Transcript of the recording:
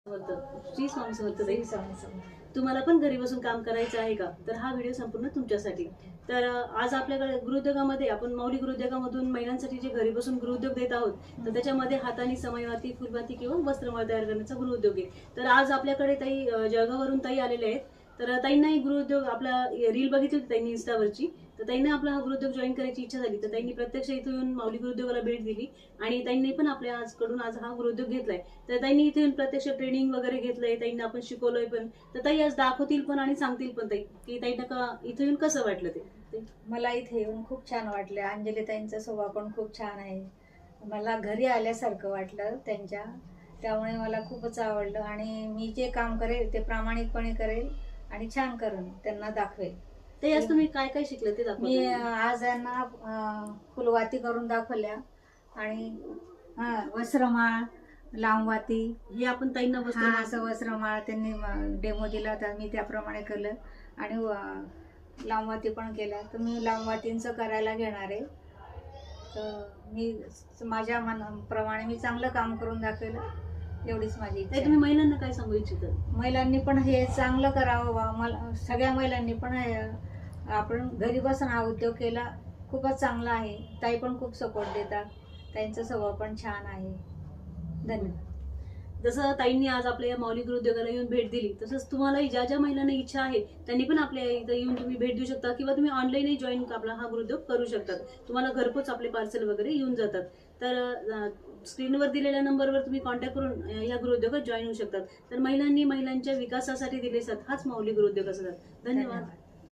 श्री स्वामी समर्थ ताई. स्वामी समर्थ. तुम्हाला पण घरी बसून काम करायचं आहे का? तर हा व्हिडिओ संपूर्ण तुमच्यासाठी. तर आज आपल्याकडे गृहोद्योगामध्ये आपण माऊली गृहोद्योगामधून महिलांसाठी जे घरी बसून गृहोद्योग देत आहोत, तर त्याच्यामध्ये हाताने समयवाती, फुलवाती किंवा वस्त्रमाळ तयार करण्याचा गृहोद्योग आहे. तर आज आपल्याकडे ताई जळगाववरून ताई आलेले आहेत. तर ताईंनाही गृहोद्योग आपला रील बघितली होती ताईंनी इन्स्टावरची, तर ताईंना आपला हा गृहोद्योग जॉईन करायची इच्छा झाली. तर ताईंनी प्रत्यक्ष इथे येऊन माऊली गृहोद्योगाला भेट दिली आणि ताईंनी पण आपल्या आजकडून आज हा गृहोद्योग घेतलाय. तर ताईंनी इथे येऊन प्रत्यक्ष ट्रेनिंग वगैरे घेतलंय, ताईंना आपण शिकवलंय पण. तर ताई आज दाखवतील पण आणि सांगतील पण ताई की ताईंना इथे येऊन कसं वाटलं ते. मला इथे येऊन खूप छान वाटलं. अंजली ताईंचा स्वभाव पण खूप छान आहे. मला घरी आल्यासारखं वाटलं त्यांच्या, त्यामुळे मला खूपच आवडलं आणि मी जे काम करेल ते प्रामाणिकपणे करेल आणि छान करून त्यांना दाखवेल. ते आज तुम्ही काय काय शिकलं ते मी दाखवा. आज यांना फुलवाती करून दाखवल्या आणि वस्त्रमाळ, लांबवाती, हे आपण ताईंना असं वस्त्रमाळ त्यांनी डेमो दिला तर मी त्याप्रमाणे केलं आणि लांबवाती पण केल्या. तर मी लांबवातींचं करायला घेणार आहे. तर मी माझ्या मनाप्रमाणे मी चांगलं काम करून दाखवेल, एवढीच माझी इच्छा आहे. तुम्ही महिलांना काय सांगू इच्छिता? महिलांनी पण हे चांगलं करावं बा. मला सगळ्या महिलांनी पण आपण घरी बसून हा उद्योग केला खूपच चांगला आहे. ताई पण खूप सपोर्ट देतात. त्यांचा स्वभाव पण छान आहे. धन्यवाद. जसं ताईंनी आज आपल्या या माऊली गृहोद्योगाला येऊन भेट दिली, तसंच तुम्हालाही ज्या ज्या महिलांना इच्छा आहे त्यांनी पण आपल्या इथं येऊन तुम्ही भेट देऊ शकता किंवा तुम्ही ऑनलाईनही जॉईन आपला हा गृहोद्योग करू शकतात. तुम्हाला घरपोच आपले पार्सल वगैरे येऊन जातात. तर स्क्रीनवर दिलेल्या नंबरवर तुम्ही कॉन्टॅक्ट करून या गृहोद्योगात जॉईन होऊ शकतात. तर महिलांनी महिलांच्या विकासासाठी दिले हाच माऊली गृहोद्योग असतात. धन्यवाद.